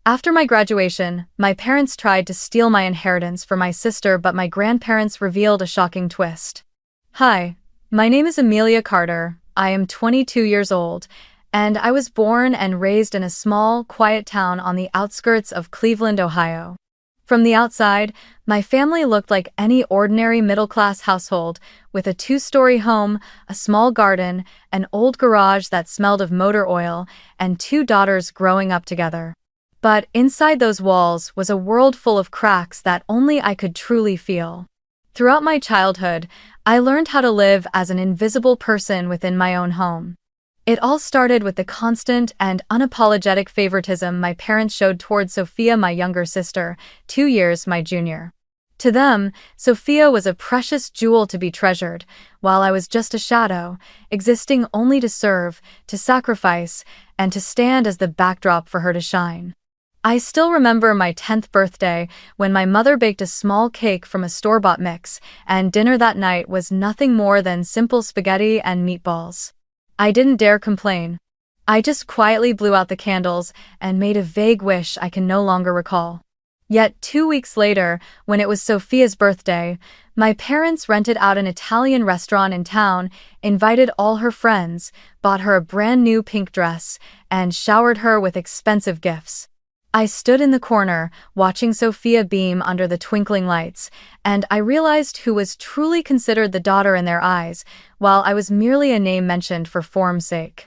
After my graduation, my parents tried to steal my inheritance for my sister, but my grandparents revealed a shocking twist. Hi, my name is Amelia Carter. I am 22 years old, and I was born and raised in a small, quiet town on the outskirts of Cleveland, Ohio. From the outside, my family looked like any ordinary middle-class household, with a two-story home, a small garden, an old garage that smelled of motor oil, and two daughters growing up together. But inside those walls was a world full of cracks that only I could truly feel. Throughout my childhood, I learned how to live as an invisible person within my own home. It all started with the constant and unapologetic favoritism my parents showed toward Sophia, my younger sister, 2 years my junior. To them, Sophia was a precious jewel to be treasured, while I was just a shadow, existing only to serve, to sacrifice, and to stand as the backdrop for her to shine. I still remember my 10th birthday when my mother baked a small cake from a store-bought mix, and dinner that night was nothing more than simple spaghetti and meatballs. I didn't dare complain. I just quietly blew out the candles and made a vague wish I can no longer recall. Yet 2 weeks later, when it was Sophia's birthday, my parents rented out an Italian restaurant in town, invited all her friends, bought her a brand new pink dress, and showered her with expensive gifts. I stood in the corner, watching Sophia beam under the twinkling lights, and I realized who was truly considered the daughter in their eyes, while I was merely a name mentioned for form's sake.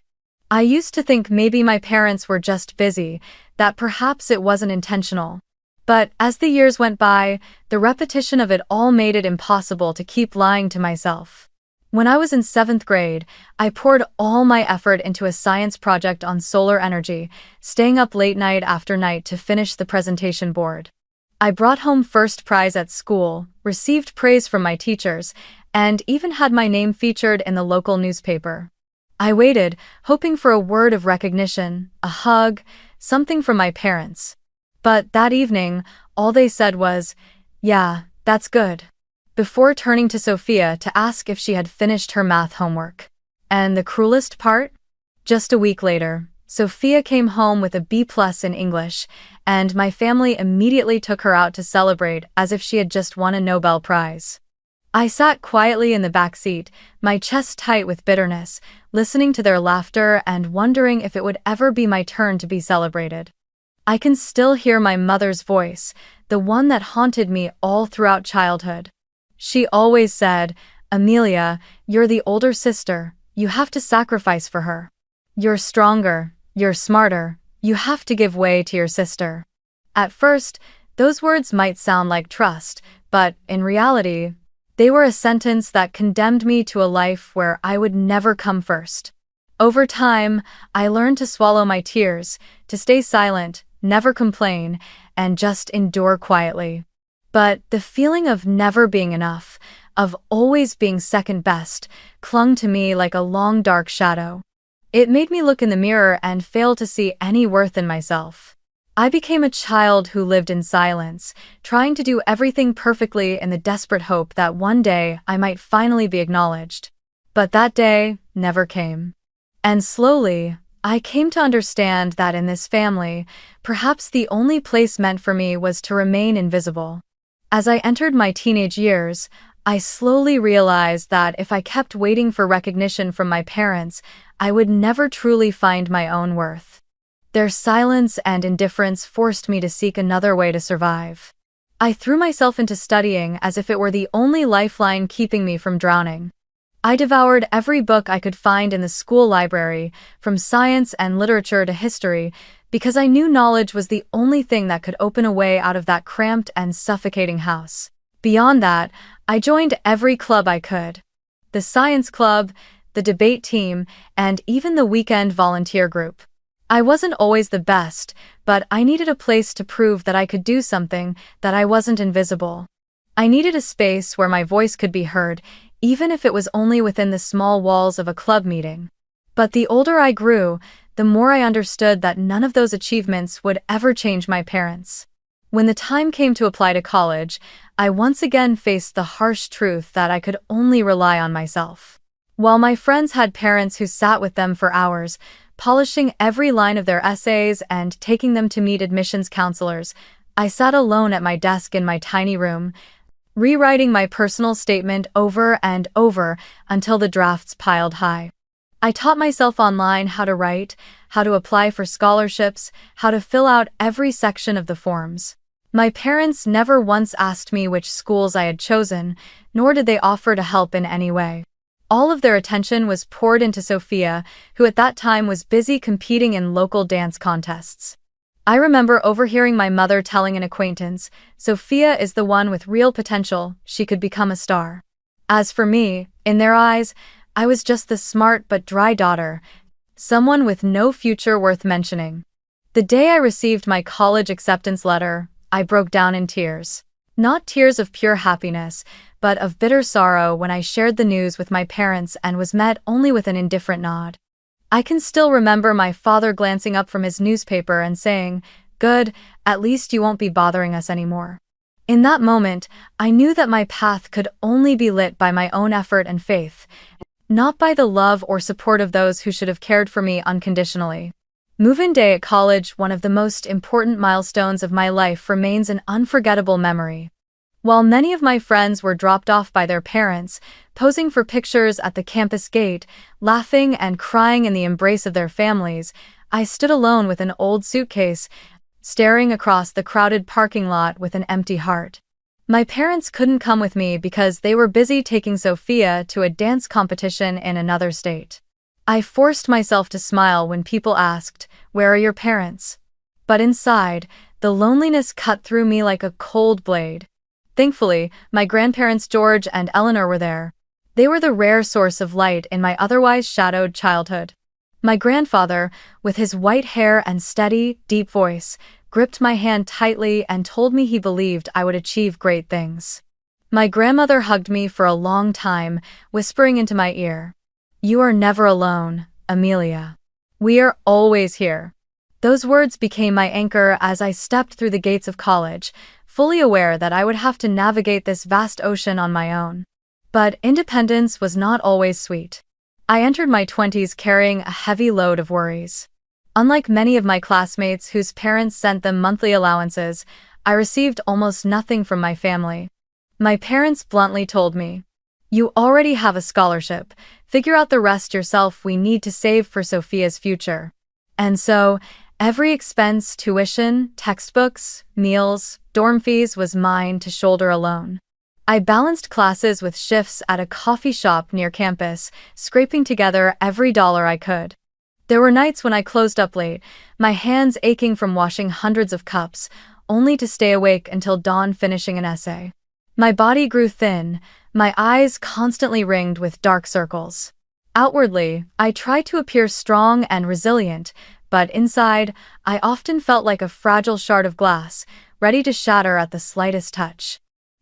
I used to think maybe my parents were just busy, that perhaps it wasn't intentional. But as the years went by, the repetition of it all made it impossible to keep lying to myself. When I was in 7th grade, I poured all my effort into a science project on solar energy, staying up late night after night to finish the presentation board. I brought home first prize at school, received praise from my teachers, and even had my name featured in the local newspaper. I waited, hoping for a word of recognition, a hug, something from my parents. But that evening, all they said was, "Yeah, that's good," before turning to Sophia to ask if she had finished her math homework. And the cruelest part? Just a week later, Sophia came home with a B+ in English, and my family immediately took her out to celebrate as if she had just won a Nobel Prize. I sat quietly in the back seat, my chest tight with bitterness, listening to their laughter and wondering if it would ever be my turn to be celebrated. I can still hear my mother's voice, the one that haunted me all throughout childhood. She always said, "Amelia, you're the older sister, you have to sacrifice for her. You're stronger, you're smarter, you have to give way to your sister." At first, those words might sound like trust, but in reality, they were a sentence that condemned me to a life where I would never come first. Over time, I learned to swallow my tears, to stay silent, never complain, and just endure quietly. But the feeling of never being enough, of always being second best, clung to me like a long dark shadow. It made me look in the mirror and fail to see any worth in myself. I became a child who lived in silence, trying to do everything perfectly in the desperate hope that one day I might finally be acknowledged. But that day never came. And slowly, I came to understand that in this family, perhaps the only place meant for me was to remain invisible. As I entered my teenage years, I slowly realized that if I kept waiting for recognition from my parents, I would never truly find my own worth. Their silence and indifference forced me to seek another way to survive. I threw myself into studying as if it were the only lifeline keeping me from drowning. I devoured every book I could find in the school library, from science and literature to history, because I knew knowledge was the only thing that could open a way out of that cramped and suffocating house. Beyond that, I joined every club I could. The science club, the debate team, and even the weekend volunteer group. I wasn't always the best, but I needed a place to prove that I could do something, that I wasn't invisible. I needed a space where my voice could be heard, even if it was only within the small walls of a club meeting. But the older I grew, the more I understood that none of those achievements would ever change my parents. When the time came to apply to college, I once again faced the harsh truth that I could only rely on myself. While my friends had parents who sat with them for hours, polishing every line of their essays and taking them to meet admissions counselors. I sat alone at my desk in my tiny room, rewriting my personal statement over and over until the drafts piled high. I taught myself online how to write, how to apply for scholarships, how to fill out every section of the forms. My parents never once asked me which schools I had chosen, nor did they offer to help in any way. All of their attention was poured into Sophia, who at that time was busy competing in local dance contests. I remember overhearing my mother telling an acquaintance, "Sophia is the one with real potential, she could become a star." As for me, in their eyes, I was just the smart but dry daughter, someone with no future worth mentioning. The day I received my college acceptance letter, I broke down in tears. Not tears of pure happiness, but of bitter sorrow when I shared the news with my parents and was met only with an indifferent nod. I can still remember my father glancing up from his newspaper and saying, "Good, at least you won't be bothering us anymore." In that moment, I knew that my path could only be lit by my own effort and faith, not by the love or support of those who should have cared for me unconditionally. Move-in day at college, one of the most important milestones of my life, remains an unforgettable memory. While many of my friends were dropped off by their parents, posing for pictures at the campus gate, laughing and crying in the embrace of their families, I stood alone with an old suitcase, staring across the crowded parking lot with an empty heart. My parents couldn't come with me because they were busy taking Sophia to a dance competition in another state. I forced myself to smile when people asked, "Where are your parents?" But inside, the loneliness cut through me like a cold blade. Thankfully, my grandparents George and Eleanor were there. They were the rare source of light in my otherwise shadowed childhood. My grandfather, with his white hair and steady, deep voice, gripped my hand tightly and told me he believed I would achieve great things. My grandmother hugged me for a long time, whispering into my ear, "You are never alone, Amelia. We are always here." Those words became my anchor as I stepped through the gates of college, fully aware that I would have to navigate this vast ocean on my own. But independence was not always sweet. I entered my 20s carrying a heavy load of worries. Unlike many of my classmates whose parents sent them monthly allowances, I received almost nothing from my family. My parents bluntly told me, "You already have a scholarship, figure out the rest yourself, we need to save for Sophia's future." And so, every expense, tuition, textbooks, meals, dorm fees was mine to shoulder alone. I balanced classes with shifts at a coffee shop near campus, scraping together every dollar I could. There were nights when I closed up late, my hands aching from washing hundreds of cups, only to stay awake until dawn finishing an essay. My body grew thin, my eyes constantly ringed with dark circles. Outwardly, I tried to appear strong and resilient, but inside, I often felt like a fragile shard of glass, ready to shatter at the slightest touch.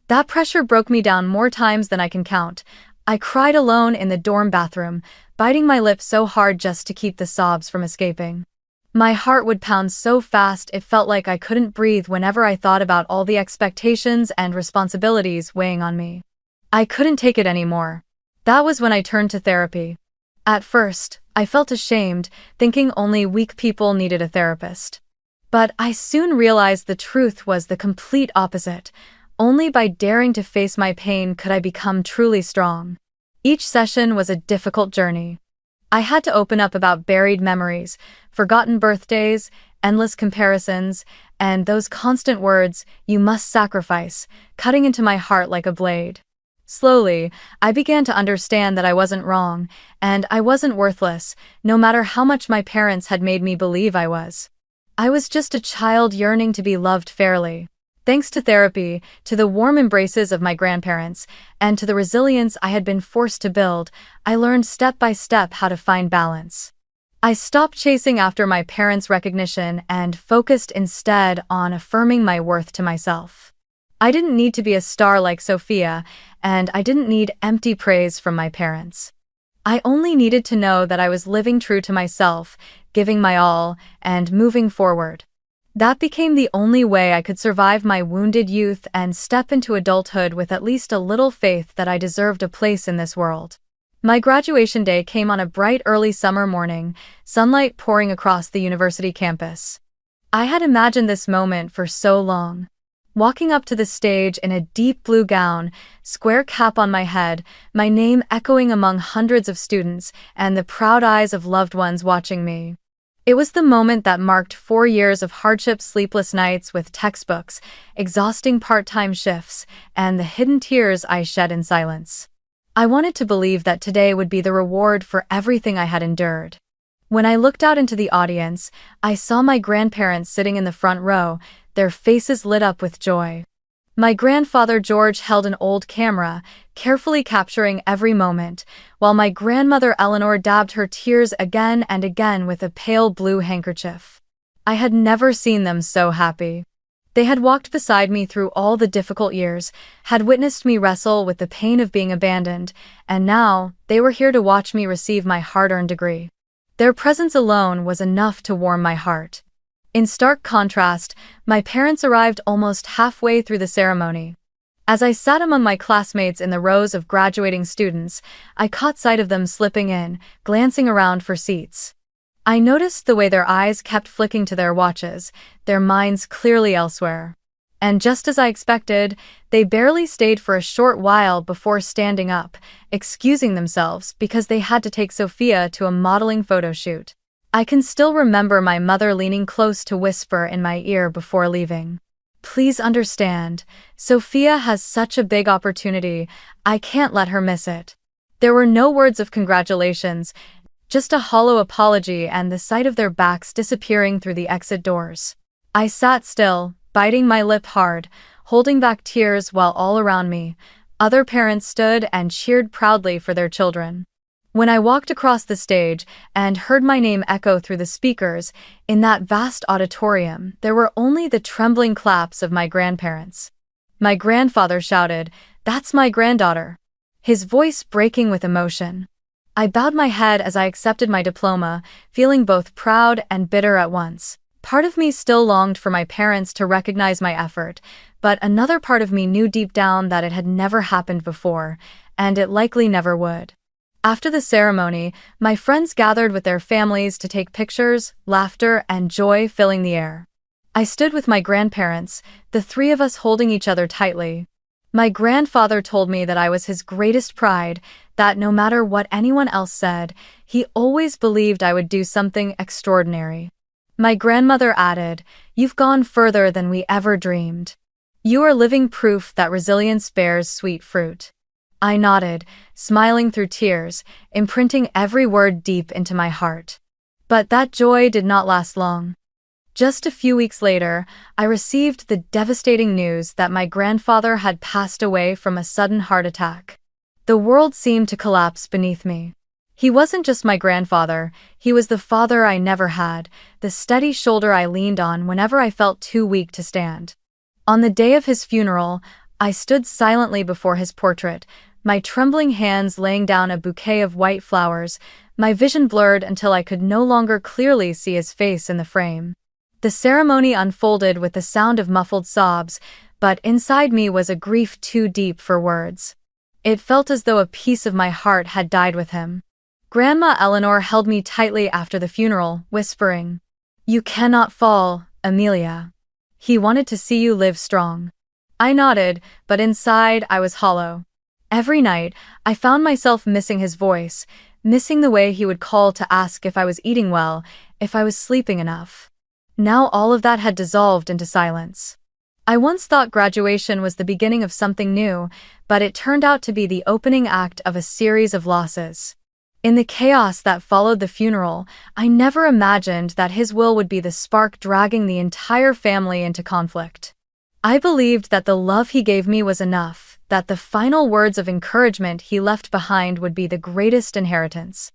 That pressure broke me down more times than I can count. I cried alone in the dorm bathroom, biting my lip so hard just to keep the sobs from escaping. My heart would pound so fast it felt like I couldn't breathe whenever I thought about all the expectations and responsibilities weighing on me. I couldn't take it anymore. That was when I turned to therapy. At first, I felt ashamed, thinking only weak people needed a therapist. But I soon realized the truth was the complete opposite. Only by daring to face my pain could I become truly strong. Each session was a difficult journey. I had to open up about buried memories, forgotten birthdays, endless comparisons, and those constant words, "You must sacrifice," cutting into my heart like a blade. Slowly, I began to understand that I wasn't wrong, and I wasn't worthless, no matter how much my parents had made me believe I was. I was just a child yearning to be loved fairly. Thanks to therapy, to the warm embraces of my grandparents, and to the resilience I had been forced to build, I learned step by step how to find balance. I stopped chasing after my parents' recognition and focused instead on affirming my worth to myself. I didn't need to be a star like Sophia, and I didn't need empty praise from my parents. I only needed to know that I was living true to myself, giving my all, and moving forward. That became the only way I could survive my wounded youth and step into adulthood with at least a little faith that I deserved a place in this world. My graduation day came on a bright early summer morning, sunlight pouring across the university campus. I had imagined this moment for so long. Walking up to the stage in a deep blue gown, square cap on my head, my name echoing among hundreds of students, and the proud eyes of loved ones watching me. It was the moment that marked 4 years of hardship, sleepless nights with textbooks, exhausting part-time shifts, and the hidden tears I shed in silence. I wanted to believe that today would be the reward for everything I had endured. When I looked out into the audience, I saw my grandparents sitting in the front row, their faces lit up with joy. My grandfather George held an old camera, carefully capturing every moment, while my grandmother Eleanor dabbed her tears again and again with a pale blue handkerchief. I had never seen them so happy. They had walked beside me through all the difficult years, had witnessed me wrestle with the pain of being abandoned, and now they were here to watch me receive my hard-earned degree. Their presence alone was enough to warm my heart. In stark contrast, my parents arrived almost halfway through the ceremony. As I sat among my classmates in the rows of graduating students, I caught sight of them slipping in, glancing around for seats. I noticed the way their eyes kept flicking to their watches, their minds clearly elsewhere. And just as I expected, they barely stayed for a short while before standing up, excusing themselves because they had to take Sophia to a modeling photo shoot. I can still remember my mother leaning close to whisper in my ear before leaving. "Please understand, Sophia has such a big opportunity, I can't let her miss it." There were no words of congratulations, just a hollow apology and the sight of their backs disappearing through the exit doors. I sat still, biting my lip hard, holding back tears while all around me, other parents stood and cheered proudly for their children. When I walked across the stage and heard my name echo through the speakers, in that vast auditorium, there were only the trembling claps of my grandparents. My grandfather shouted, "That's my granddaughter," his voice breaking with emotion. I bowed my head as I accepted my diploma, feeling both proud and bitter at once. Part of me still longed for my parents to recognize my effort, but another part of me knew deep down that it had never happened before, and it likely never would. After the ceremony, my friends gathered with their families to take pictures, laughter and joy filling the air. I stood with my grandparents, the three of us holding each other tightly. My grandfather told me that I was his greatest pride, that no matter what anyone else said, he always believed I would do something extraordinary. My grandmother added, "You've gone further than we ever dreamed. You are living proof that resilience bears sweet fruit." I nodded, smiling through tears, imprinting every word deep into my heart. But that joy did not last long. Just a few weeks later, I received the devastating news that my grandfather had passed away from a sudden heart attack. The world seemed to collapse beneath me. He wasn't just my grandfather, he was the father I never had, the steady shoulder I leaned on whenever I felt too weak to stand. On the day of his funeral, I stood silently before his portrait, my trembling hands laying down a bouquet of white flowers, my vision blurred until I could no longer clearly see his face in the frame. The ceremony unfolded with the sound of muffled sobs, but inside me was a grief too deep for words. It felt as though a piece of my heart had died with him. Grandma Eleanor held me tightly after the funeral, whispering, "You cannot fall, Amelia. He wanted to see you live strong." I nodded, but inside I was hollow. Every night, I found myself missing his voice, missing the way he would call to ask if I was eating well, if I was sleeping enough. Now all of that had dissolved into silence. I once thought graduation was the beginning of something new, but it turned out to be the opening act of a series of losses. In the chaos that followed the funeral, I never imagined that his will would be the spark dragging the entire family into conflict. I believed that the love he gave me was enough, that the final words of encouragement he left behind would be the greatest inheritance.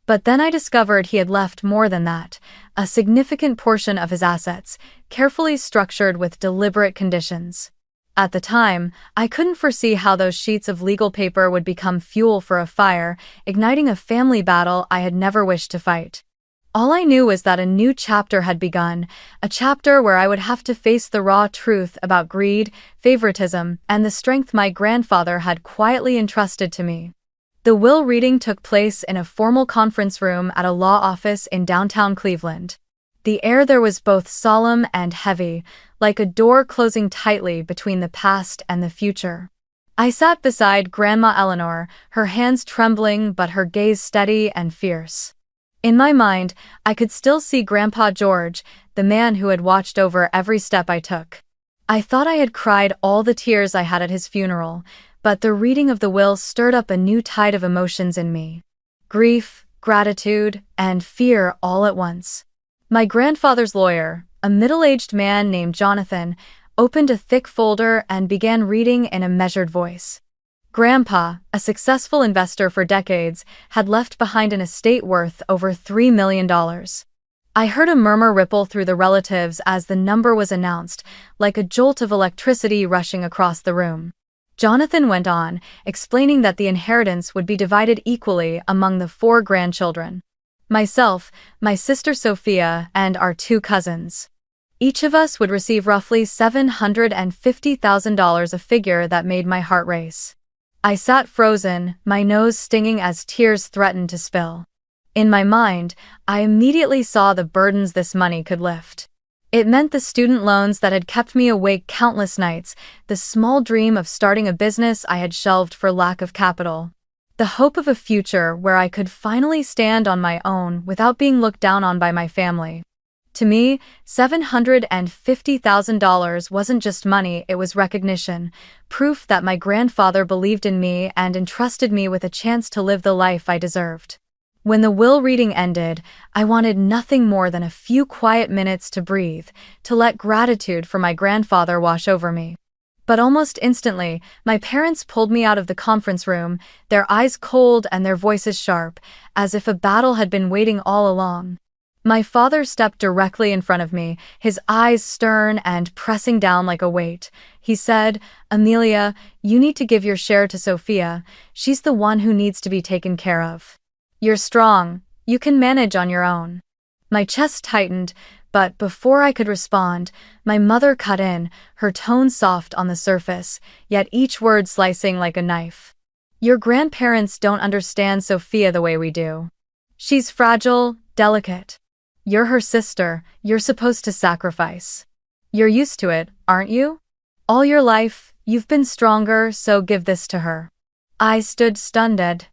But then I discovered he had left more than that, a significant portion of his assets, carefully structured with deliberate conditions. At the time, I couldn't foresee how those sheets of legal paper would become fuel for a fire, igniting a family battle I had never wished to fight. All I knew was that a new chapter had begun, a chapter where I would have to face the raw truth about greed, favoritism, and the strength my grandfather had quietly entrusted to me. The will reading took place in a formal conference room at a law office in downtown Cleveland. The air there was both solemn and heavy, like a door closing tightly between the past and the future. I sat beside Grandma Eleanor, her hands trembling but her gaze steady and fierce. In my mind, I could still see Grandpa George, the man who had watched over every step I took. I thought I had cried all the tears I had at his funeral, but the reading of the will stirred up a new tide of emotions in me. Grief, gratitude, and fear all at once. My grandfather's lawyer, a middle-aged man named Jonathan, opened a thick folder and began reading in a measured voice. Grandpa, a successful investor for decades, had left behind an estate worth over $3 million. I heard a murmur ripple through the relatives as the number was announced, like a jolt of electricity rushing across the room. Jonathan went on, explaining that the inheritance would be divided equally among the 4 grandchildren. Myself, my sister Sophia, and our 2 cousins. Each of us would receive roughly $750,000, a figure that made my heart race. I sat frozen, my nose stinging as tears threatened to spill. In my mind, I immediately saw the burdens this money could lift. It meant the student loans that had kept me awake countless nights, the small dream of starting a business I had shelved for lack of capital. The hope of a future where I could finally stand on my own without being looked down on by my family. To me, $750,000 wasn't just money, it was recognition, proof that my grandfather believed in me and entrusted me with a chance to live the life I deserved. When the will reading ended, I wanted nothing more than a few quiet minutes to breathe, to let gratitude for my grandfather wash over me. But almost instantly, my parents pulled me out of the conference room, their eyes cold and their voices sharp, as if a battle had been waiting all along. My father stepped directly in front of me, his eyes stern and pressing down like a weight. He said, "Amelia, you need to give your share to Sophia. She's the one who needs to be taken care of. You're strong. You can manage on your own." My chest tightened, but before I could respond, my mother cut in, her tone soft on the surface, yet each word slicing like a knife. "Your grandparents don't understand Sophia the way we do. She's fragile, delicate. You're her sister, you're supposed to sacrifice. You're used to it, aren't you? All your life, you've been stronger, so give this to her." I stood stunned.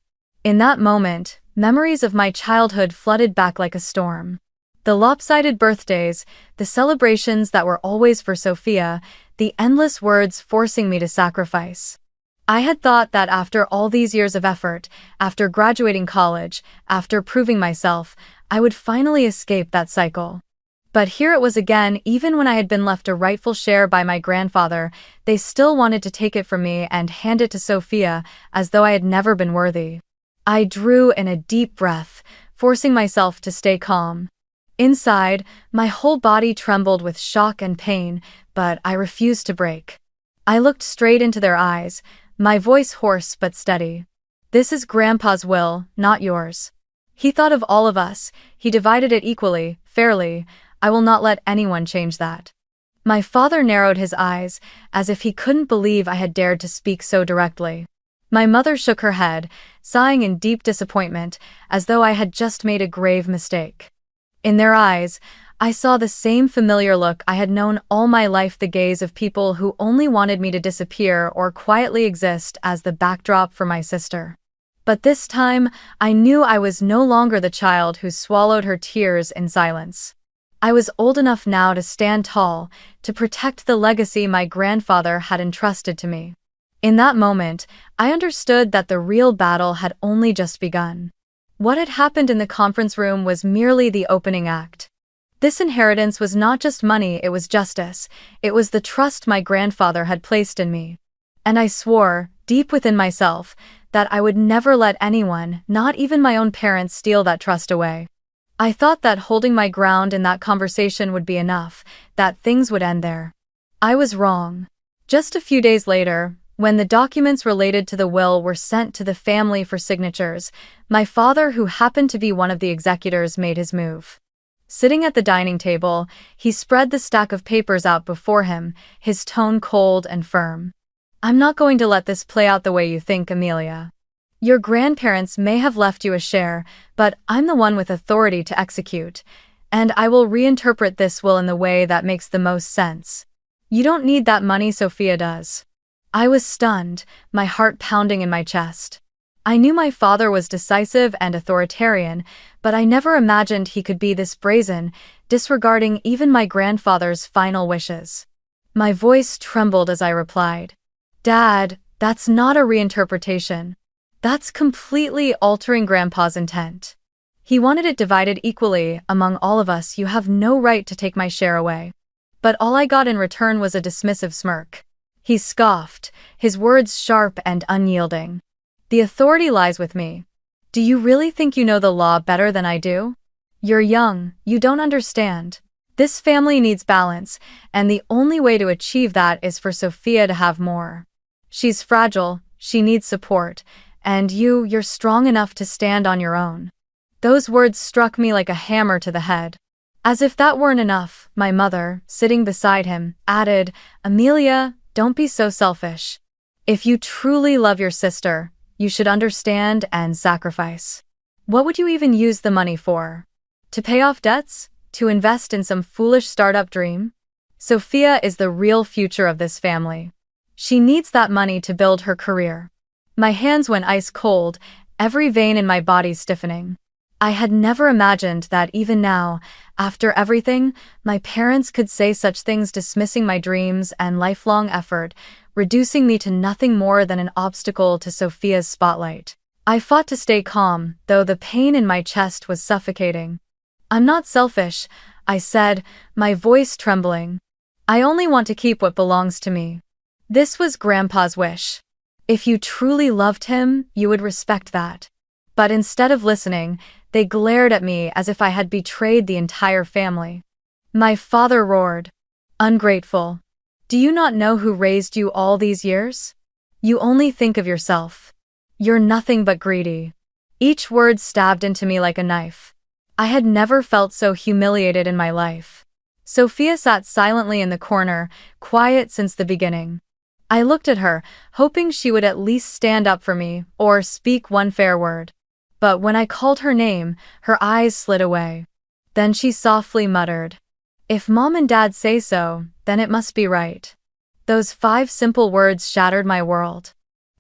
In that moment, memories of my childhood flooded back like a storm. The lopsided birthdays, the celebrations that were always for Sophia, the endless words forcing me to sacrifice. I had thought that after all these years of effort, after graduating college, after proving myself, I would finally escape that cycle. But here it was again, even when I had been left a rightful share by my grandfather, they still wanted to take it from me and hand it to Sophia as though I had never been worthy. I drew in a deep breath, forcing myself to stay calm. Inside, my whole body trembled with shock and pain, but I refused to break. I looked straight into their eyes, my voice hoarse but steady. "This is Grandpa's will, not yours. He thought of all of us, he divided it equally, fairly. I will not let anyone change that." My father narrowed his eyes, as if he couldn't believe I had dared to speak so directly. My mother shook her head, sighing in deep disappointment, as though I had just made a grave mistake. In their eyes, I saw the same familiar look I had known all my life, the gaze of people who only wanted me to disappear or quietly exist as the backdrop for my sister. But this time, I knew I was no longer the child who swallowed her tears in silence. I was old enough now to stand tall, to protect the legacy my grandfather had entrusted to me. In that moment, I understood that the real battle had only just begun. What had happened in the conference room was merely the opening act. This inheritance was not just money, it was justice. It was the trust my grandfather had placed in me. And I swore, deep within myself, that I would never let anyone, not even my own parents, steal that trust away. I thought that holding my ground in that conversation would be enough, that things would end there. I was wrong. Just a few days later, when the documents related to the will were sent to the family for signatures, my father, who happened to be one of the executors, made his move. Sitting at the dining table, he spread the stack of papers out before him, his tone cold and firm. "I'm not going to let this play out the way you think, Amelia. Your grandparents may have left you a share, but I'm the one with authority to execute, and I will reinterpret this will in the way that makes the most sense. You don't need that money, Sophia does. I was stunned, my heart pounding in my chest. I knew my father was decisive and authoritarian, but I never imagined he could be this brazen, disregarding even my grandfather's final wishes. My voice trembled as I replied, "Dad, that's not a reinterpretation. That's completely altering Grandpa's intent. He wanted it divided equally among all of us. You have no right to take my share away." But all I got in return was a dismissive smirk. He scoffed, his words sharp and unyielding. "The authority lies with me. Do you really think you know the law better than I do? You're young, you don't understand. This family needs balance, and the only way to achieve that is for Sophia to have more. She's fragile, she needs support, and you're strong enough to stand on your own." Those words struck me like a hammer to the head. As if that weren't enough, my mother, sitting beside him, added, "Amelia, don't be so selfish. If you truly love your sister, you should understand and sacrifice. What would you even use the money for? To pay off debts? To invest in some foolish startup dream? Sophia is the real future of this family. She needs that money to build her career." My hands went ice cold, every vein in my body stiffening. I had never imagined that even now, after everything, my parents could say such things, dismissing my dreams and lifelong effort, reducing me to nothing more than an obstacle to Sophia's spotlight. I fought to stay calm, though the pain in my chest was suffocating. "I'm not selfish," I said, my voice trembling. "I only want to keep what belongs to me. This was Grandpa's wish. If you truly loved him, you would respect that." But instead of listening, they glared at me as if I had betrayed the entire family. My father roared, "Ungrateful. Do you not know who raised you all these years? You only think of yourself. You're nothing but greedy." Each word stabbed into me like a knife. I had never felt so humiliated in my life. Sophia sat silently in the corner, quiet since the beginning. I looked at her, hoping she would at least stand up for me or speak one fair word. But when I called her name, her eyes slid away. Then she softly muttered, "If Mom and Dad say so, then it must be right." Those 5 simple words shattered my world.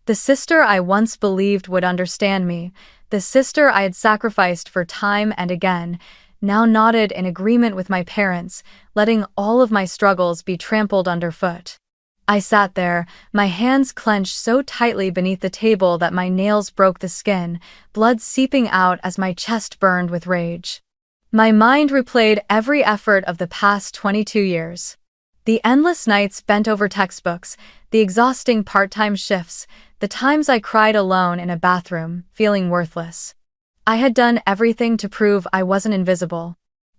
The sister I once believed would understand me, the sister I had sacrificed for time and again, now nodded in agreement with my parents, letting all of my struggles be trampled underfoot. I sat there, my hands clenched so tightly beneath the table that my nails broke the skin, blood seeping out as my chest burned with rage. My mind replayed every effort of the past 22 years. The endless nights bent over textbooks, the exhausting part-time shifts, the times I cried alone in a bathroom, feeling worthless. I had done everything to prove I wasn't invisible.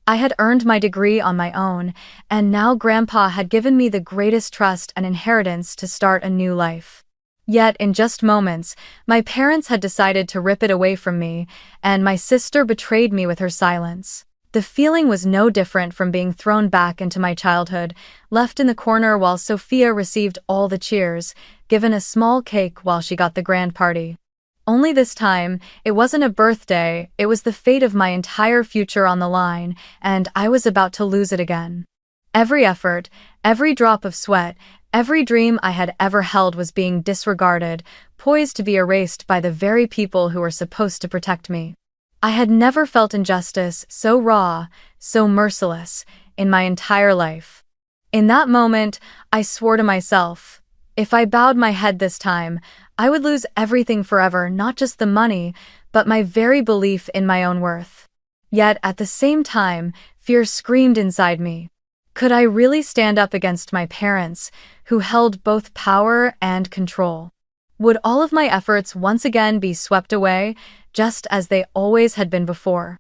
I had earned my degree on my own, and now Grandpa had given me the greatest trust and inheritance to start a new life. Yet, in just moments, my parents had decided to rip it away from me, and my sister betrayed me with her silence. The feeling was no different from being thrown back into my childhood, left in the corner while Sophia received all the cheers, given a small cake while she got the grand party. Only this time, it wasn't a birthday, it was the fate of my entire future on the line, and I was about to lose it again. Every effort, every drop of sweat, every dream I had ever held was being disregarded, poised to be erased by the very people who were supposed to protect me. I had never felt injustice so raw, so merciless, in my entire life. In that moment, I swore to myself, if I bowed my head this time, I would lose everything forever, not just the money, but my very belief in my own worth. Yet, at the same time, fear screamed inside me. Could I really stand up against my parents, who held both power and control? Would all of my efforts once again be swept away, just as they always had been before?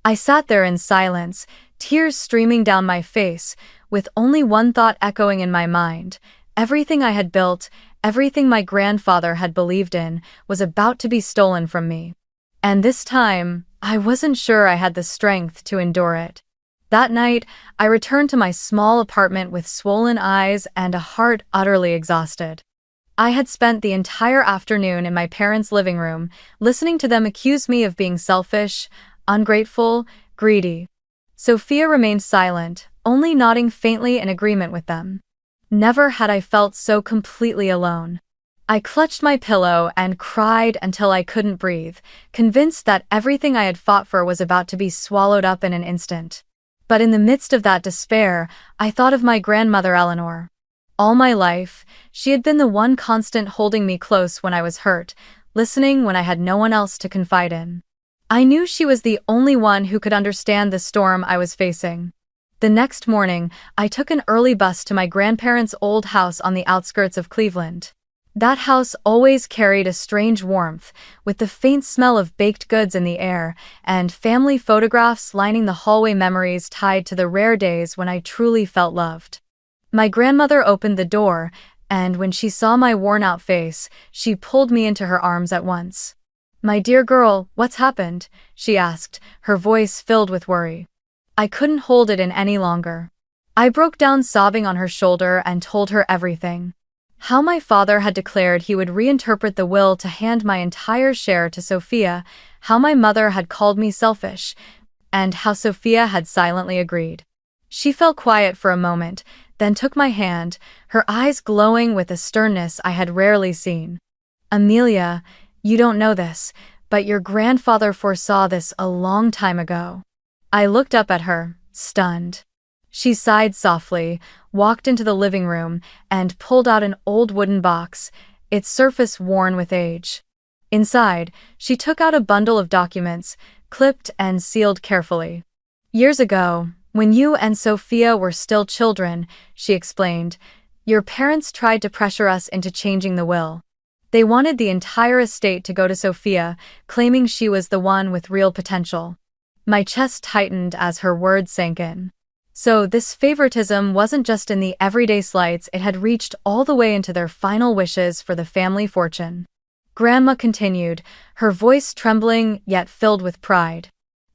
I sat there in silence, tears streaming down my face, with only one thought echoing in my mind. Everything I had built, everything my grandfather had believed in, was about to be stolen from me. And this time, I wasn't sure I had the strength to endure it. That night, I returned to my small apartment with swollen eyes and a heart utterly exhausted. I had spent the entire afternoon in my parents' living room, listening to them accuse me of being selfish, ungrateful, greedy. Sophia remained silent, only nodding faintly in agreement with them. Never had I felt so completely alone. I clutched my pillow and cried until I couldn't breathe, convinced that everything I had fought for was about to be swallowed up in an instant. But in the midst of that despair, I thought of my grandmother Eleanor. All my life, she had been the one constant holding me close when I was hurt, listening when I had no one else to confide in. I knew she was the only one who could understand the storm I was facing. The next morning, I took an early bus to my grandparents' old house on the outskirts of Cleveland. That house always carried a strange warmth, with the faint smell of baked goods in the air, and family photographs lining the hallway, memories tied to the rare days when I truly felt loved. My grandmother opened the door, and when she saw my worn-out face, she pulled me into her arms at once. "My dear girl, what's happened?" she asked, her voice filled with worry. I couldn't hold it in any longer. I broke down sobbing on her shoulder and told her everything. How my father had declared he would reinterpret the will to hand my entire share to Sophia, how my mother had called me selfish, and how Sophia had silently agreed. She fell quiet for a moment, then took my hand, her eyes glowing with a sternness I had rarely seen. "Amelia, you don't know this, but your grandfather foresaw this a long time ago." I looked up at her, stunned. She sighed softly, walked into the living room, and pulled out an old wooden box, its surface worn with age. Inside, she took out a bundle of documents, clipped and sealed carefully. "Years ago, when you and Sophia were still children," she explained, "your parents tried to pressure us into changing the will. They wanted the entire estate to go to Sophia, claiming she was the one with real potential." My chest tightened as her words sank in. So this favoritism wasn't just in the everyday slights, it had reached all the way into their final wishes for the family fortune. Grandma continued, her voice trembling yet filled with pride.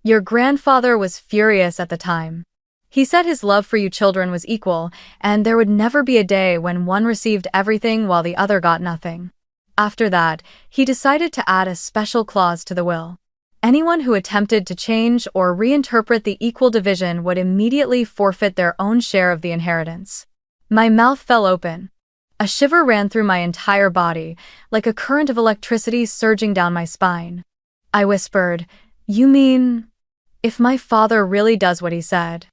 "Your grandfather was furious at the time. He said his love for you children was equal, and there would never be a day when one received everything while the other got nothing. After that, he decided to add a special clause to the will. Anyone who attempted to change or reinterpret the equal division would immediately forfeit their own share of the inheritance." My mouth fell open. A shiver ran through my entire body, like a current of electricity surging down my spine. I whispered, "You mean, if my father really does what he said?"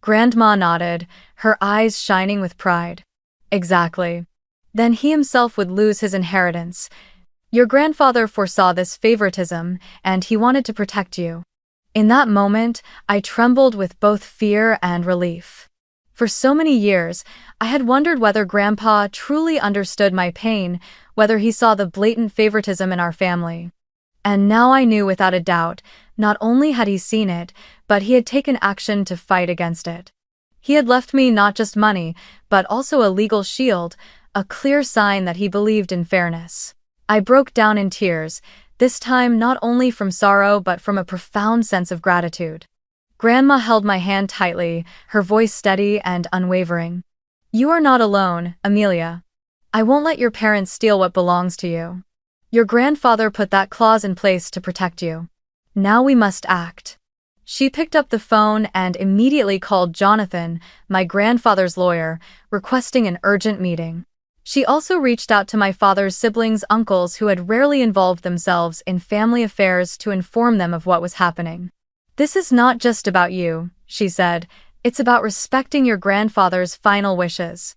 Grandma nodded, her eyes shining with pride. "Exactly. Then he himself would lose his inheritance. Your grandfather foresaw this favoritism, and he wanted to protect you." In that moment, I trembled with both fear and relief. For so many years, I had wondered whether Grandpa truly understood my pain, whether he saw the blatant favoritism in our family. And now I knew without a doubt, not only had he seen it, but he had taken action to fight against it. He had left me not just money, but also a legal shield, a clear sign that he believed in fairness. I broke down in tears, this time not only from sorrow but from a profound sense of gratitude. Grandma held my hand tightly, her voice steady and unwavering. "You are not alone, Amelia. I won't let your parents steal what belongs to you. Your grandfather put that clause in place to protect you. Now we must act." She picked up the phone and immediately called Jonathan, my grandfather's lawyer, requesting an urgent meeting. She also reached out to my father's siblings' uncles who had rarely involved themselves in family affairs to inform them of what was happening. "This is not just about you," she said. "It's about respecting your grandfather's final wishes."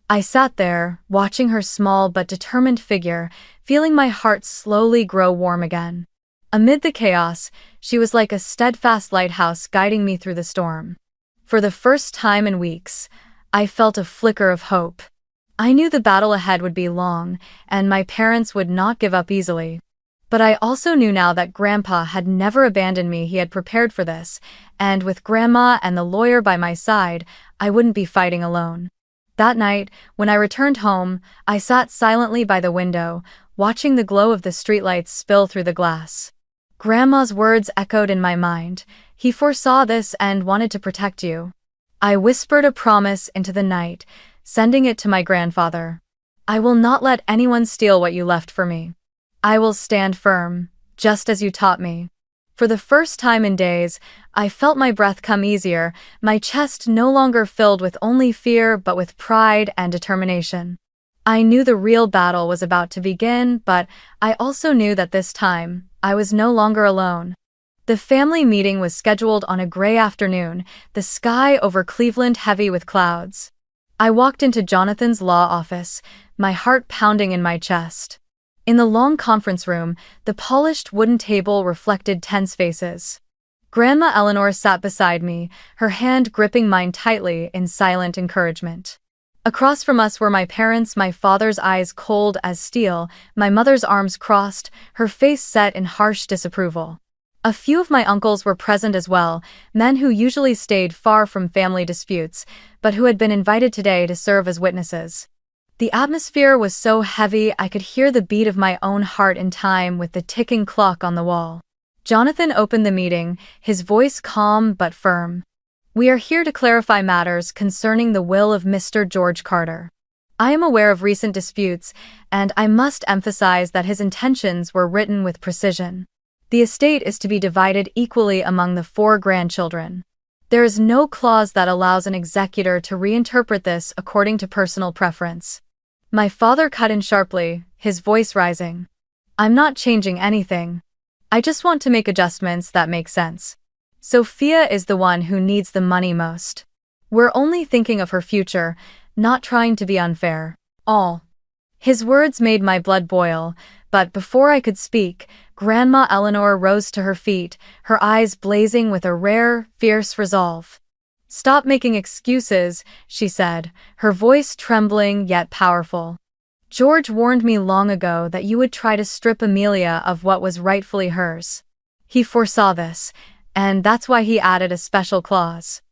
I sat there, watching her small but determined figure, feeling my heart slowly grow warm again. Amid the chaos, she was like a steadfast lighthouse guiding me through the storm. For the first time in weeks, I felt a flicker of hope. I knew the battle ahead would be long, and my parents would not give up easily. But I also knew now that Grandpa had never abandoned me. He had prepared for this, and with Grandma and the lawyer by my side, I wouldn't be fighting alone. That night, when I returned home, I sat silently by the window, watching the glow of the streetlights spill through the glass. Grandma's words echoed in my mind. "He foresaw this and wanted to protect you." I whispered a promise into the night, sending it to my grandfather. I will not let anyone steal what you left for me. I will stand firm, just as you taught me. For the first time in days, I felt my breath come easier, my chest no longer filled with only fear but with pride and determination. I knew the real battle was about to begin, but I also knew that this time, I was no longer alone. The family meeting was scheduled on a gray afternoon, the sky over Cleveland heavy with clouds. I walked into Jonathan's law office, my heart pounding in my chest. In the long conference room, the polished wooden table reflected tense faces. Grandma Eleanor sat beside me, her hand gripping mine tightly in silent encouragement. Across from us were my parents, my father's eyes cold as steel, my mother's arms crossed, her face set in harsh disapproval. A few of my uncles were present as well, men who usually stayed far from family disputes, but who had been invited today to serve as witnesses. The atmosphere was so heavy I could hear the beat of my own heart in time with the ticking clock on the wall. Jonathan opened the meeting, his voice calm but firm. We are here to clarify matters concerning the will of Mr. George Carter. I am aware of recent disputes, and I must emphasize that his intentions were written with precision. The estate is to be divided equally among the 4 grandchildren. There is no clause that allows an executor to reinterpret this according to personal preference. My father cut in sharply, his voice rising. I'm not changing anything. I just want to make adjustments that make sense. Sophia is the one who needs the money most. We're only thinking of her future, not trying to be unfair. All. His words made my blood boil, but before I could speak, Grandma Eleanor rose to her feet, her eyes blazing with a rare, fierce resolve. Stop making excuses, she said, her voice trembling yet powerful. George warned me long ago that you would try to strip Amelia of what was rightfully hers. He foresaw this, and that's why he added a special clause.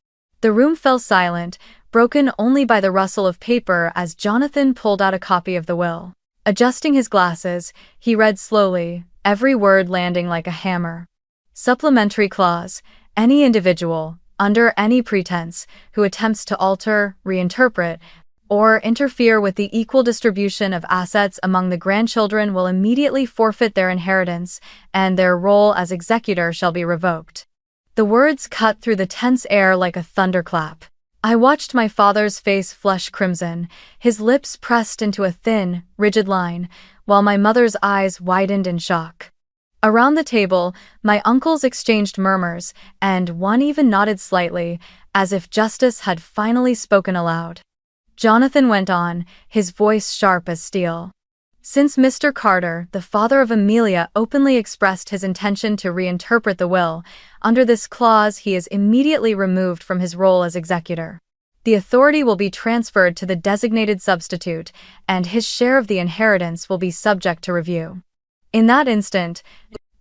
The room fell silent, broken only by the rustle of paper as Jonathan pulled out a copy of the will. Adjusting his glasses, he read slowly, every word landing like a hammer. Supplementary clause: any individual, under any pretense, who attempts to alter, reinterpret, or interfere with the equal distribution of assets among the grandchildren will immediately forfeit their inheritance, and their role as executor shall be revoked. The words cut through the tense air like a thunderclap. I watched my father's face flush crimson, his lips pressed into a thin, rigid line, while my mother's eyes widened in shock. Around the table, my uncles exchanged murmurs, and one even nodded slightly, as if justice had finally spoken aloud. Jonathan went on, his voice sharp as steel. Since Mr. Carter, the father of Amelia, openly expressed his intention to reinterpret the will, under this clause he is immediately removed from his role as executor. The authority will be transferred to the designated substitute, and his share of the inheritance will be subject to review. In that instant,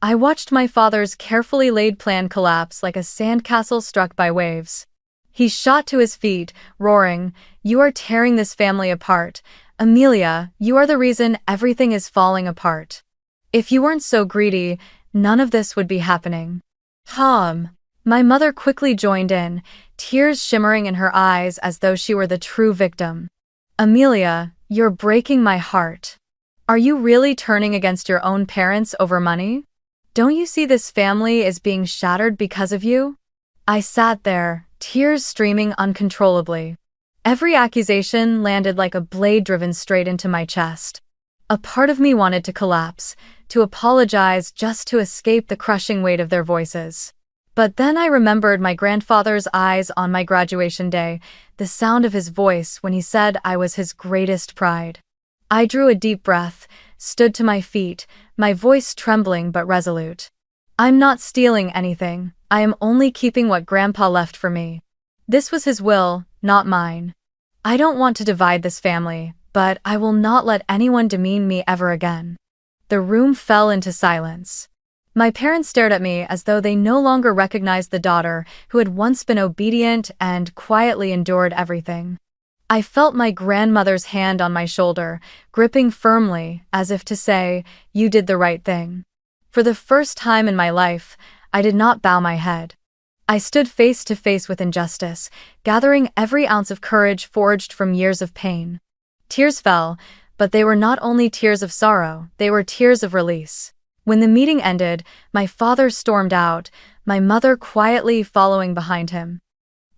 I watched my father's carefully laid plan collapse like a sandcastle struck by waves. He shot to his feet, roaring, "You are tearing this family apart. Amelia, you are the reason everything is falling apart. If you weren't so greedy, none of this would be happening." My mother quickly joined in, tears shimmering in her eyes as though she were the true victim. "Amelia, you're breaking my heart. Are you really turning against your own parents over money? Don't you see this family is being shattered because of you?" I sat there, tears streaming uncontrollably. Every accusation landed like a blade driven straight into my chest. A part of me wanted to collapse, to apologize just to escape the crushing weight of their voices. But then I remembered my grandfather's eyes on my graduation day, the sound of his voice when he said I was his greatest pride. I drew a deep breath, stood to my feet, my voice trembling but resolute. "I'm not stealing anything, I am only keeping what Grandpa left for me. This was his will, not mine. I don't want to divide this family, but I will not let anyone demean me ever again." The room fell into silence. My parents stared at me as though they no longer recognized the daughter who had once been obedient and quietly endured everything. I felt my grandmother's hand on my shoulder, gripping firmly, as if to say, "You did the right thing." For the first time in my life, I did not bow my head. I stood face to face with injustice, gathering every ounce of courage forged from years of pain. Tears fell, But they were not only tears of sorrow, they were tears of release. When the meeting ended, my father stormed out, my mother quietly following behind him.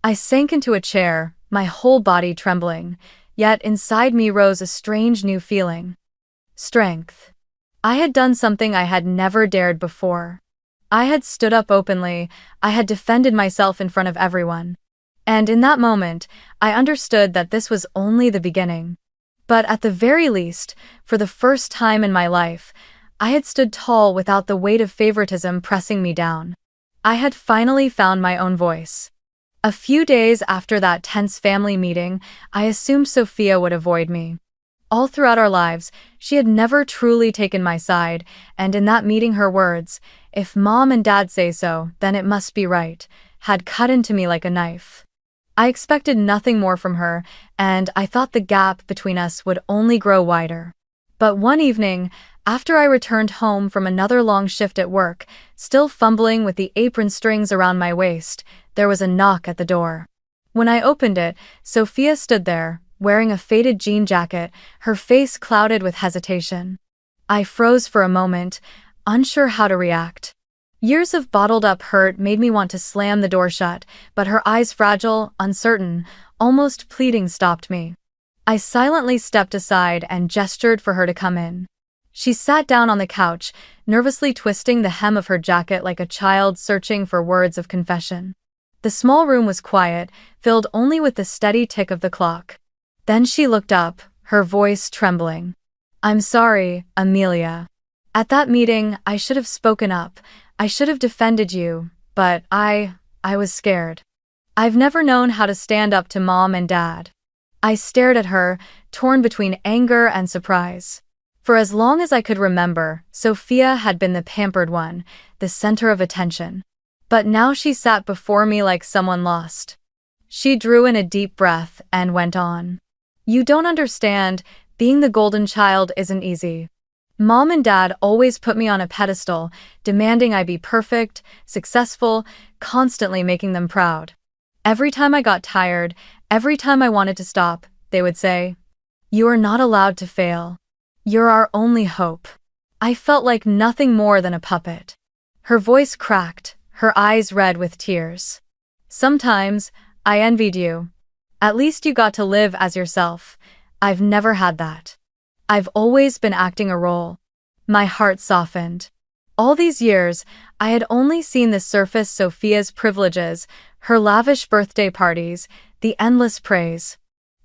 I sank into a chair, my whole body trembling, yet inside me rose a strange new feeling. Strength. I had done something I had never dared before. I had stood up openly, I had defended myself in front of everyone. And in that moment, I understood that this was only the beginning. But at the very least, for the first time in my life, I had stood tall without the weight of favoritism pressing me down. I had finally found my own voice. A few days after that tense family meeting, I assumed Sophia would avoid me. All throughout our lives, she had never truly taken my side, and in that meeting her words, "If Mom and Dad say so, then it must be right," had cut into me like a knife. I expected nothing more from her, and I thought the gap between us would only grow wider. But one evening, after I returned home from another long shift at work, still fumbling with the apron strings around my waist, there was a knock at the door. When I opened it, Sophia stood there, wearing a faded jean jacket, her face clouded with hesitation. I froze for a moment, unsure how to react. Years of bottled-up hurt made me want to slam the door shut, but her eyes, fragile, uncertain, almost pleading, stopped me. I silently stepped aside and gestured for her to come in. She sat down on the couch, nervously twisting the hem of her jacket like a child searching for words of confession. The small room was quiet, filled only with the steady tick of the clock. Then she looked up, her voice trembling. "I'm sorry, Amelia. At that meeting, I should have spoken up. I should have defended you, but I was scared. I've never known how to stand up to Mom and Dad." I stared at her, torn between anger and surprise. For as long as I could remember, Sophia had been the pampered one, the center of attention. But now she sat before me like someone lost. She drew in a deep breath and went on. "You don't understand, being the golden child isn't easy. Mom and Dad always put me on a pedestal, demanding I be perfect, successful, constantly making them proud. Every time I got tired, every time I wanted to stop, they would say, 'You are not allowed to fail. You're our only hope.' I felt like nothing more than a puppet." Her voice cracked, her eyes red with tears. "Sometimes, I envied you. At least you got to live as yourself. I've never had that. I've always been acting a role." My heart softened. All these years, I had only seen the surface: Sophia's privileges, her lavish birthday parties, the endless praise.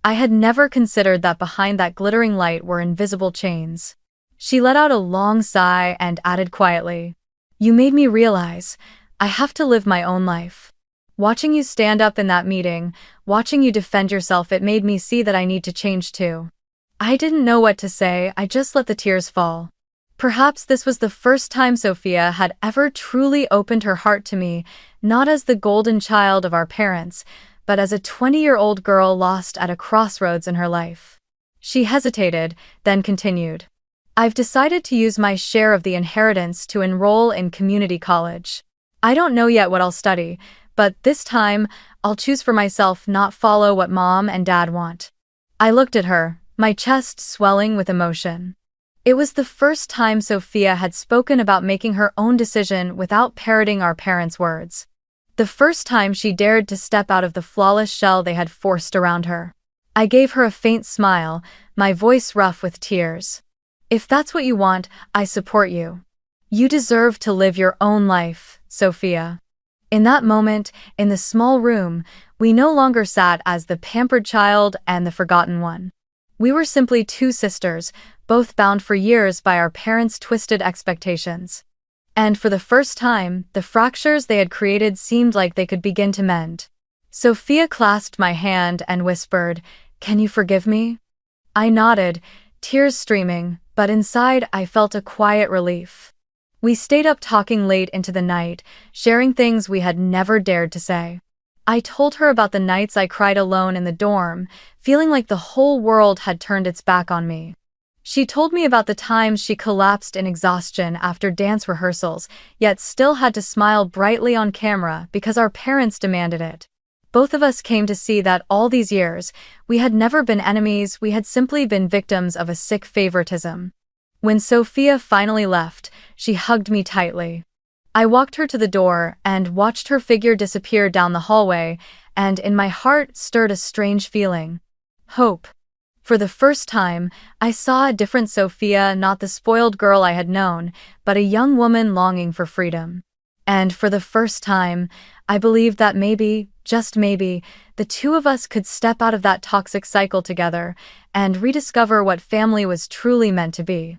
I had never considered that behind that glittering light were invisible chains. She let out a long sigh and added quietly, "You made me realize I have to live my own life. Watching you stand up in that meeting, watching you defend yourself, it made me see that I need to change too." I didn't know what to say, I just let the tears fall. Perhaps this was the first time Sophia had ever truly opened her heart to me, not as the golden child of our parents, but as a 20-year-old girl lost at a crossroads in her life. She hesitated, then continued. "I've decided to use my share of the inheritance to enroll in community college. I don't know yet what I'll study, but this time, I'll choose for myself, not follow what Mom and Dad want." I looked at her, my chest swelling with emotion. It was the first time Sophia had spoken about making her own decision without parroting our parents' words. The first time she dared to step out of the flawless shell they had forced around her. I gave her a faint smile, my voice rough with tears. "If that's what you want, I support you. You deserve to live your own life, Sophia." In that moment, in the small room, we no longer sat as the pampered child and the forgotten one. We were simply two sisters, both bound for years by our parents' twisted expectations. And for the first time, the fractures they had created seemed like they could begin to mend. Sophia clasped my hand and whispered, "Can you forgive me?" I nodded, tears streaming, but inside I felt a quiet relief. We stayed up talking late into the night, sharing things we had never dared to say. I told her about the nights I cried alone in the dorm, feeling like the whole world had turned its back on me. She told me about the times she collapsed in exhaustion after dance rehearsals, yet still had to smile brightly on camera because our parents demanded it. both of us came to see that all these years, we had never been enemies, we had simply been victims of a sick favoritism. When Sophia finally left, she hugged me tightly. I walked her to the door and watched her figure disappear down the hallway, and in my heart stirred a strange feeling. Hope. For the first time, I saw a different Sophia, not the spoiled girl I had known, but a young woman longing for freedom. And for the first time, I believed that maybe, just maybe, the two of us could step out of that toxic cycle together and rediscover what family was truly meant to be.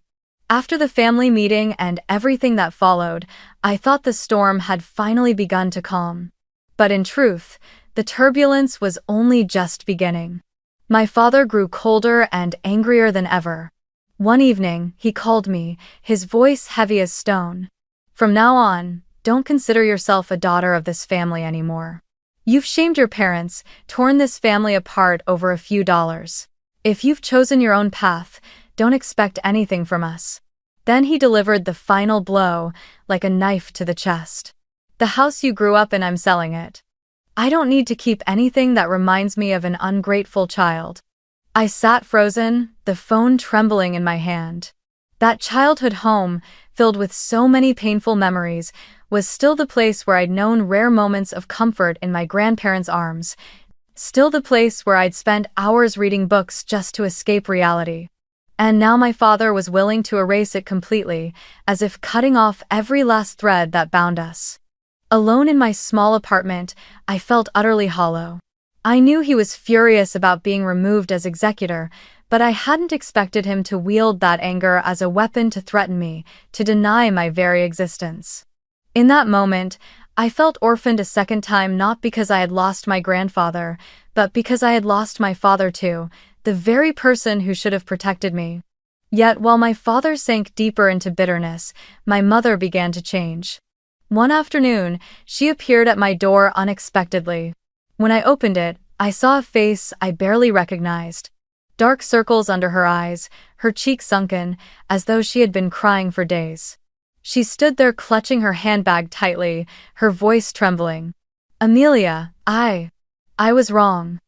After the family meeting and everything that followed, I thought the storm had finally begun to calm. But in truth, the turbulence was only just beginning. My father grew colder and angrier than ever. One evening, he called me, his voice heavy as stone. "From now on, don't consider yourself a daughter of this family anymore. You've shamed your parents, torn this family apart over a few dollars. If you've chosen your own path, don't expect anything from us." Then he delivered the final blow, like a knife to the chest. "The house you grew up in, I'm selling it. I don't need to keep anything that reminds me of an ungrateful child." I sat frozen, the phone trembling in my hand. That childhood home, filled with so many painful memories, was still the place where I'd known rare moments of comfort in my grandparents' arms, still the place where I'd spent hours reading books just to escape reality. And now my father was willing to erase it completely, as if cutting off every last thread that bound us. Alone in my small apartment, I felt utterly hollow. I knew he was furious about being removed as executor, but I hadn't expected him to wield that anger as a weapon to threaten me, to deny my very existence. In that moment, I felt orphaned a second time, not because I had lost my grandfather, but because I had lost my father too, the very person who should have protected me. Yet while my father sank deeper into bitterness, my mother began to change. One afternoon, she appeared at my door unexpectedly. When I opened it, I saw a face I barely recognized. Dark circles under her eyes, her cheeks sunken, as though she had been crying for days. She stood there clutching her handbag tightly, her voice trembling. "Amelia, I was wrong."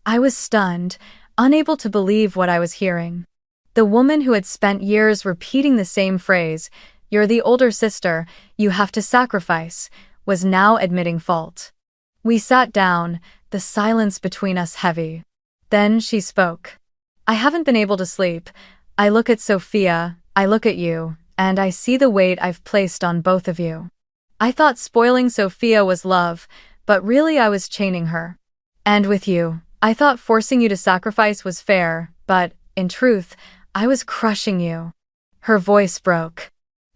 I was stunned, unable to believe what I was hearing. The woman who had spent years repeating the same phrase, "You're the older sister, you have to sacrifice," was now admitting fault. We sat down, the silence between us heavy. Then she spoke. "I haven't been able to sleep. I look at Sophia, I look at you, and I see the weight I've placed on both of you. I thought spoiling Sophia was love, but really I was chaining her. And with you, I thought forcing you to sacrifice was fair, but, in truth, I was crushing you." Her voice broke.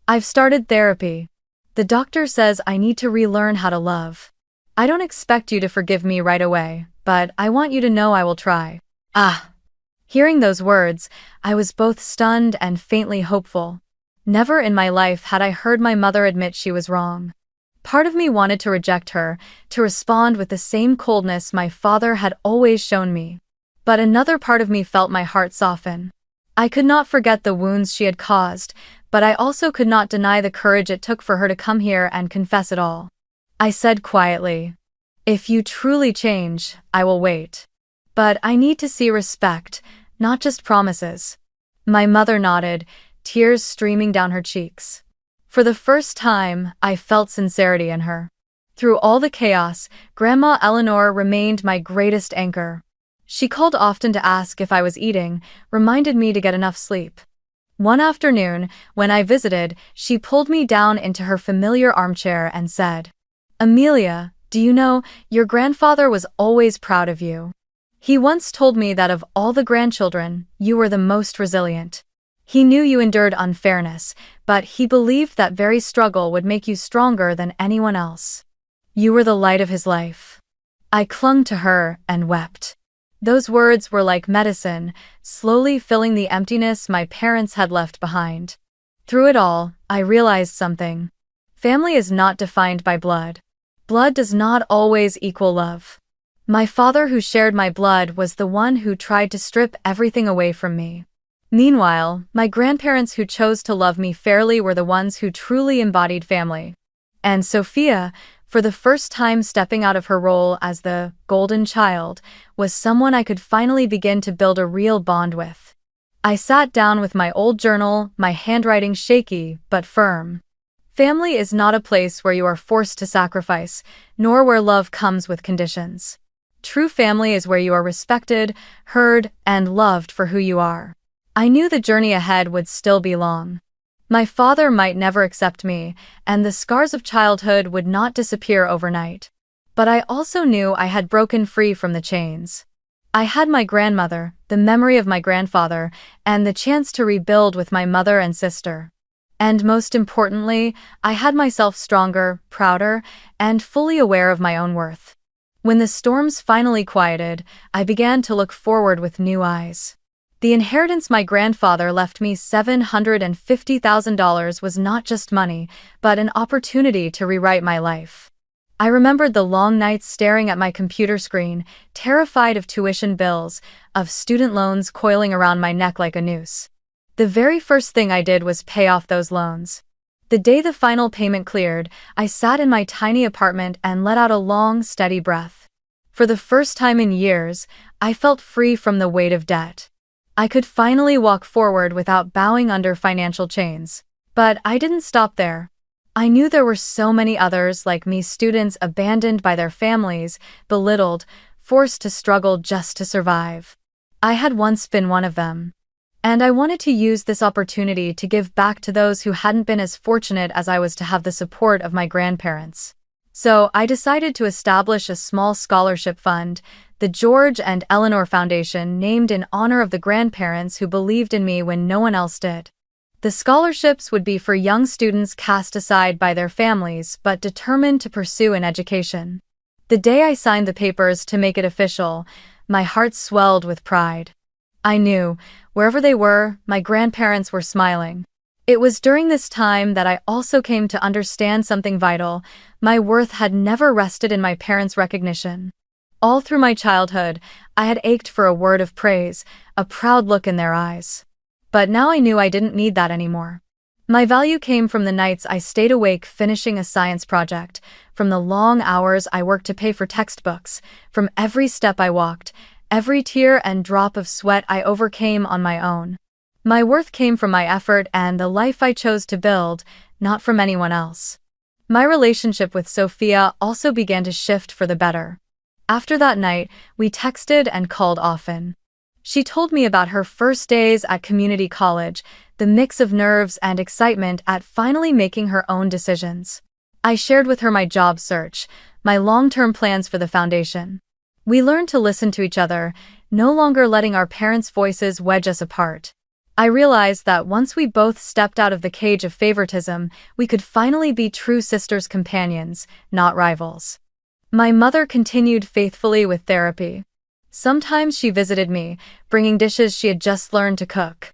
"I've started therapy. The doctor says I need to relearn how to love. I don't expect you to forgive me right away, but I want you to know I will try." Ah! Hearing those words, I was both stunned and faintly hopeful. Never in my life had I heard my mother admit she was wrong. Part of me wanted to reject her, to respond with the same coldness my father had always shown me. But another part of me felt my heart soften. I could not forget the wounds she had caused, but I also could not deny the courage it took for her to come here and confess it all. I said quietly, "If you truly change, I will wait. But I need to see respect, not just promises." My mother nodded, tears streaming down her cheeks. For the first time, I felt sincerity in her. Through all the chaos, Grandma Eleanor remained my greatest anchor. She called often to ask if I was eating, reminded me to get enough sleep. One afternoon, when I visited, she pulled me down into her familiar armchair and said, "Amelia, do you know, your grandfather was always proud of you. He once told me that of all the grandchildren, you were the most resilient. He knew you endured unfairness, but he believed that very struggle would make you stronger than anyone else. You were the light of his life." I clung to her and wept. Those words were like medicine, slowly filling the emptiness my parents had left behind. Through it all, I realized something. Family is not defined by blood. Blood does not always equal love. My father who shared my blood was the one who tried to strip everything away from me. Meanwhile, my grandparents who chose to love me fairly were the ones who truly embodied family. And Sophia, For the first time, stepping out of her role as the golden child was someone I could finally begin to build a real bond with. I sat down with my old journal, my handwriting shaky but firm. Family is not a place where you are forced to sacrifice, nor where love comes with conditions. True family is where you are respected, heard, and loved for who you are. I knew the journey ahead would still be long. My father might never accept me, and the scars of childhood would not disappear overnight. But I also knew I had broken free from the chains. I had my grandmother, the memory of my grandfather, and the chance to rebuild with my mother and sister. And most importantly, I had myself stronger, prouder, and fully aware of my own worth. When the storms finally quieted, I began to look forward with new eyes. The inheritance my grandfather left me, $750,000, was not just money, but an opportunity to rewrite my life. I remembered the long nights staring at my computer screen, terrified of tuition bills, of student loans coiling around my neck like a noose. The very first thing I did was pay off those loans. The day the final payment cleared, I sat in my tiny apartment and let out a long, steady breath. For the first time in years, I felt free from the weight of debt. I could finally walk forward without bowing under financial chains. But I didn't stop there. I knew there were so many others like me, students abandoned by their families, belittled, forced to struggle just to survive. I had once been one of them. And I wanted to use this opportunity to give back to those who hadn't been as fortunate as I was to have the support of my grandparents. So I decided to establish a small scholarship fund, the George and Eleanor Foundation, named in honor of the grandparents who believed in me when no one else did. The scholarships would be for young students cast aside by their families but determined to pursue an education. The day I signed the papers to make it official, my heart swelled with pride. I knew, wherever they were, my grandparents were smiling. It was during this time that I also came to understand something vital. My worth had never rested in my parents' recognition. All through my childhood, I had ached for a word of praise, a proud look in their eyes. But now I knew I didn't need that anymore. My value came from the nights I stayed awake finishing a science project, from the long hours I worked to pay for textbooks, from every step I walked, every tear and drop of sweat I overcame on my own. My worth came from my effort and the life I chose to build, not from anyone else. My relationship with Sophia also began to shift for the better. After that night, we texted and called often. She told me about her first days at community college, the mix of nerves and excitement at finally making her own decisions. I shared with her my job search, my long-term plans for the foundation. We learned to listen to each other, no longer letting our parents' voices wedge us apart. I realized that once we both stepped out of the cage of favoritism, we could finally be true sisters, companions, not rivals. My mother continued faithfully with therapy. Sometimes she visited me, bringing dishes she had just learned to cook.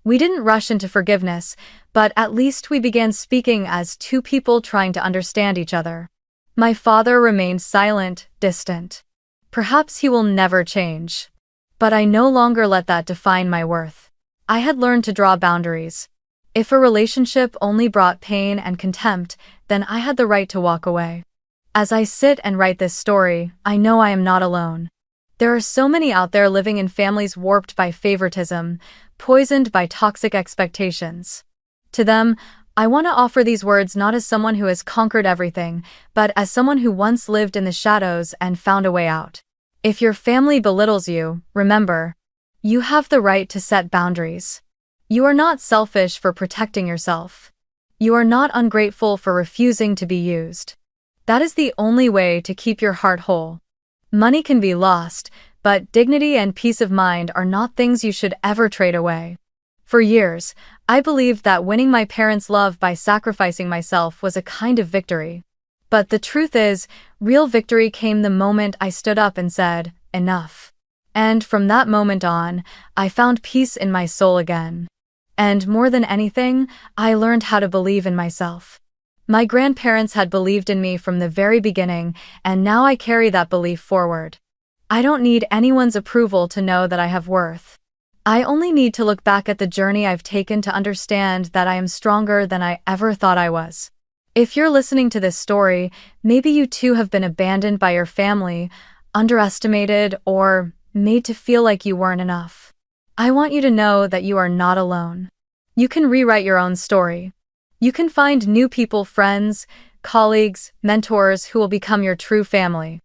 We didn't rush into forgiveness, but at least we began speaking as two people trying to understand each other. My father remained silent, distant. Perhaps he will never change. But I no longer let that define my worth. I had learned to draw boundaries. If a relationship only brought pain and contempt, then I had the right to walk away. As I sit and write this story, I know I am not alone. There are so many out there living in families warped by favoritism, poisoned by toxic expectations. To them, I want to offer these words not as someone who has conquered everything, but as someone who once lived in the shadows and found a way out. If your family belittles you, remember, you have the right to set boundaries. You are not selfish for protecting yourself. You are not ungrateful for refusing to be used. That is the only way to keep your heart whole. Money can be lost, but dignity and peace of mind are not things you should ever trade away. For years, I believed that winning my parents' love by sacrificing myself was a kind of victory. But the truth is, real victory came the moment I stood up and said, "Enough." And from that moment on, I found peace in my soul again. And more than anything, I learned how to believe in myself. My grandparents had believed in me from the very beginning, and now I carry that belief forward. I don't need anyone's approval to know that I have worth. I only need to look back at the journey I've taken to understand that I am stronger than I ever thought I was. If you're listening to this story, maybe you too have been abandoned by your family, underestimated, or made to feel like you weren't enough. I want you to know that you are not alone. You can rewrite your own story. You can find new people, friends, colleagues, mentors who will become your true family.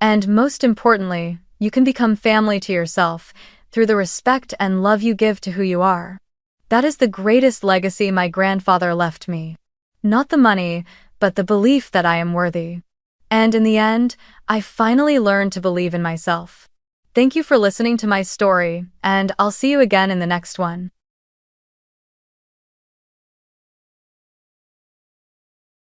And most importantly, you can become family to yourself through the respect and love you give to who you are. That is the greatest legacy my grandfather left me. Not the money, but the belief that I am worthy. And in the end, I finally learned to believe in myself. Thank you for listening to my story, and I'll see you again in the next one.